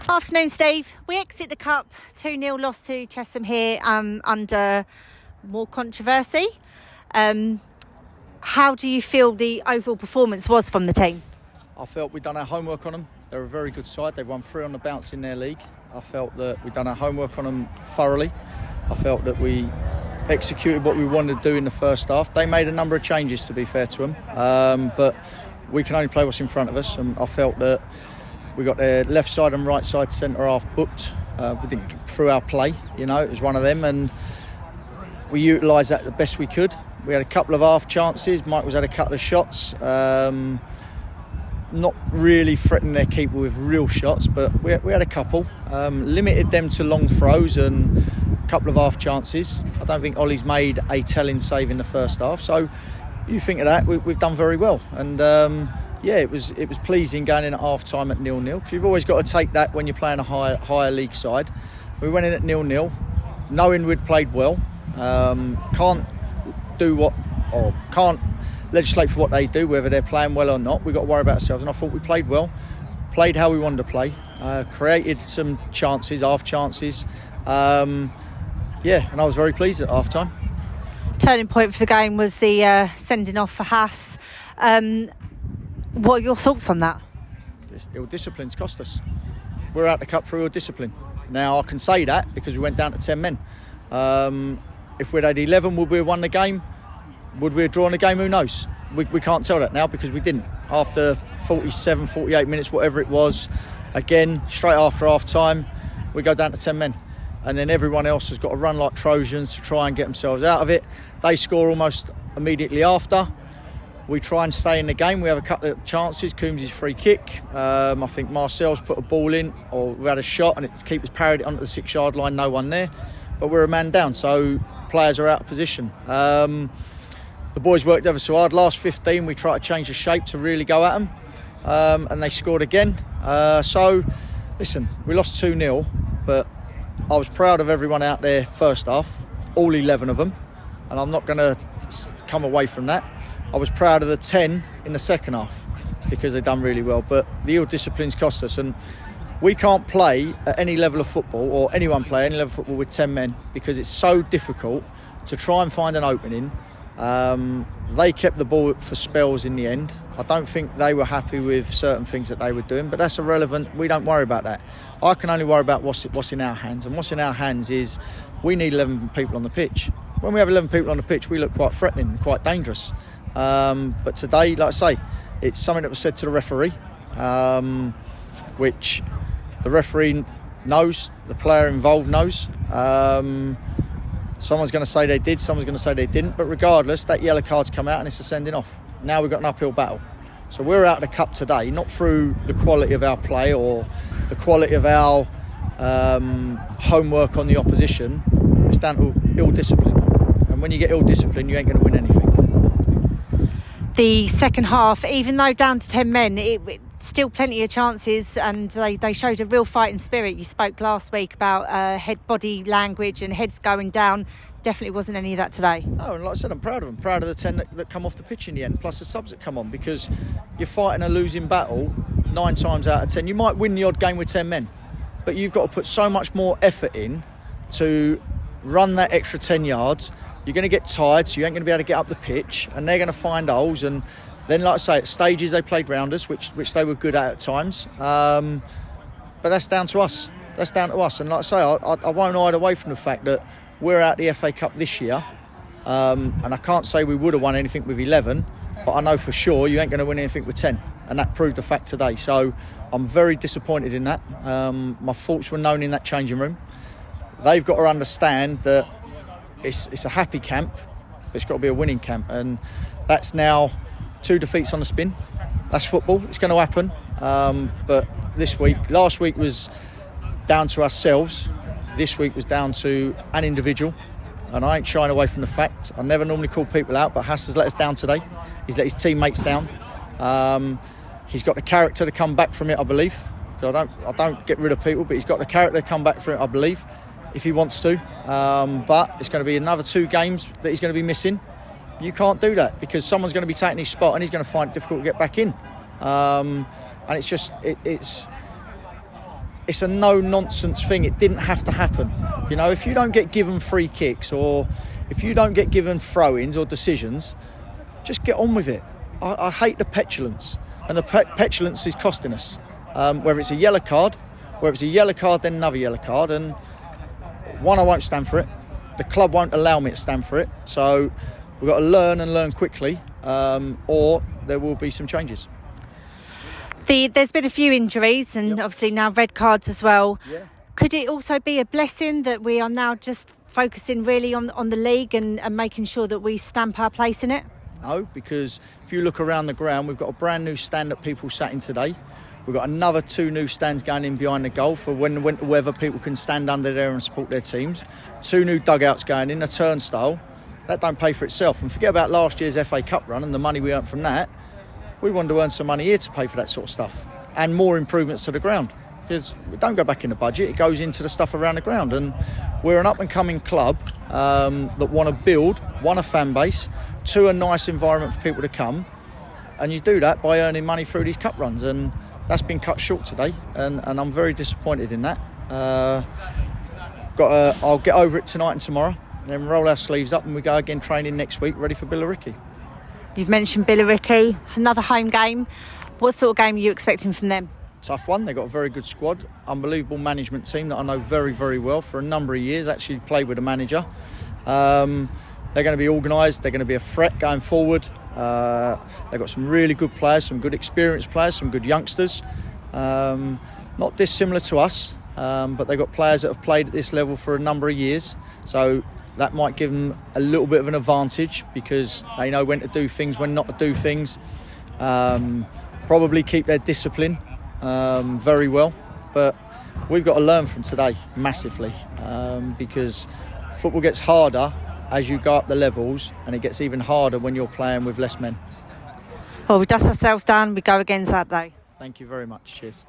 Afternoon, Steve. We exit the Cup 2-0 loss to Chesham here under more controversy. How do you feel the overall performance was from the team? I felt we'd done our homework on them. They're a very good side. They've won 3 on the bounce in their league. I felt that we'd done our homework on them thoroughly. I felt that we executed what we wanted to do in the first half. They made a number of changes, to be fair to them, but we can only play what's in front of us, and I felt that we got their left side and right side centre half booked. We didn't get through our play, it was one of them, and we utilised that the best we could. We had a couple of half chances. Michael's had a couple of shots, not really threatening their keeper with real shots, but we had a couple. Limited them to long throws and a couple of half chances. I don't think Ollie's made a telling save in the first half, so you think of that, we've done very well, and it was pleasing going in at half time at 0-0, because you've always got to take that when you're playing a higher league side. We went in at 0-0 knowing we'd played well. Can't legislate for what they do, whether they're playing well or not. We've got to worry about ourselves, and I thought we played well, played how we wanted to play, created some chances, half chances, and I was very pleased at half time. Turning point for the game was the sending off for Haas. What are your thoughts on that? This ill discipline's cost us. We're out the cup through ill discipline. Now I can say that because we went down to 10 men. If we'd had 11, would we have won the game? Would we have drawn the game? Who knows? We can't tell that now because we didn't. After 47, 48 minutes, whatever it was, again, straight after half time, we go down to 10 men. And then everyone else has got to run like Trojans to try and get themselves out of it. They score almost immediately after. We try and stay in the game. We have a couple of chances. Coombs' free kick. I think Marcel's put a ball in, or we had a shot and the keeper's parried it onto the 6-yard line. No one there. But we're a man down, so players are out of position. The boys worked ever so hard. Last 15, we tried to change the shape to really go at them. And they scored again. So, listen, we lost 2-0, but I was proud of everyone out there first half, all 11 of them, and I'm not going to come away from that. I was proud of the 10 in the second half because they've done really well, but the ill discipline's cost us, and we can't play at any level of football, or anyone play any level of football with 10 men, because it's so difficult to try and find an opening. They kept the ball for spells in the end. I don't think they were happy with certain things that they were doing, but that's irrelevant. We don't worry about that. I can only worry about what's in our hands, and what's in our hands is we need 11 people on the pitch. When we have 11 people on the pitch, we look quite threatening, quite dangerous. But today, like I say, it's something that was said to the referee, which the referee knows, the player involved knows. Someone's going to say they did, someone's going to say they didn't, but regardless, that yellow card's come out and it's a sending off. Now we've got an uphill battle. So we're out of the cup today, not through the quality of our play or the quality of our homework on the opposition. It's down to ill discipline. And when you get ill discipline, you ain't going to win anything. The second half, even though down to 10 men, still plenty of chances, and they showed a real fighting spirit. You spoke last week about head body language and heads going down. Definitely wasn't any of that today. Oh, and like I said, I'm proud of them. Proud of the 10 that come off the pitch in the end, plus the subs that come on, because you're fighting a losing battle 9 times out of 10. You might win the odd game with 10 men, but you've got to put so much more effort in to run that extra 10 yards. You're going to get tired, so you ain't going to be able to get up the pitch, and they're going to find holes. And then, like I say, at stages they played round us, which they were good at times. But that's down to us. That's down to us. And like I say, I won't hide away from the fact that we're out the FA Cup this year, and I can't say we would have won anything with 11, but I know for sure you ain't going to win anything with 10, and that proved the fact today. So I'm very disappointed in that. My faults were known in that changing room. They've got to understand that it's a happy camp, but it's got to be a winning camp, and that's now 2 defeats on the spin. That's football. It's going to happen. But last week was down to ourselves. This week was down to an individual, and I ain't shying away from the fact. I never normally call people out, but Haas has let us down today. He's let his teammates down. He's got the character to come back from it, I believe. So I don't get rid of people, but he's got the character to come back from it, I believe, if he wants to. But it's going to be another 2 games that he's going to be missing. You can't do that, because someone's going to be taking his spot and he's going to find it difficult to get back in. And it's just, it's a no-nonsense thing. It didn't have to happen. You know, if you don't get given free kicks or if you don't get given throw-ins or decisions, just get on with it. I hate the petulance, and the petulance is costing us. Whether it's a yellow card, then another yellow card, and one, I won't stand for it. The club won't allow me to stand for it. So we've got to learn quickly, or there will be some changes. There's been a few injuries and obviously now red cards as well. Yeah. Could it also be a blessing that we are now just focusing really on the league and making sure that we stamp our place in it? No, because if you look around the ground, we've got a brand new stand that people sat in today. We've got another 2 new stands going in behind the goal for when the winter weather, people can stand under there and support their teams. 2 new dugouts going in, a turnstile. That don't pay for itself. And forget about last year's FA Cup run and the money we earned from that. We want to earn some money here to pay for that sort of stuff and more improvements to the ground, because we don't go back in the budget, it goes into the stuff around the ground. And we're an up and coming club that want to build, 1, a fan base, 2, a nice environment for people to come, and you do that by earning money through these cup runs, and that's been cut short today, and I'm very disappointed in that. I'll get over it tonight and tomorrow, and then roll our sleeves up and we go again training next week ready for Billericay. You've mentioned Billericay, another home game. What sort of game are you expecting from them? Tough one. They've got a very good squad, unbelievable management team that I know very, very well for a number of years. Actually played with a manager. They're going to be organised. They're going to be a threat going forward. They've got some really good players, some good experienced players, some good youngsters. Not dissimilar to us, but they've got players that have played at this level for a number of years. So that might give them a little bit of an advantage because they know when to do things, when not to do things. Probably keep their discipline very well. But we've got to learn from today massively because football gets harder as you go up the levels, and it gets even harder when you're playing with less men. Well, we dust ourselves down, we go again Saturday. Thank you very much. Cheers.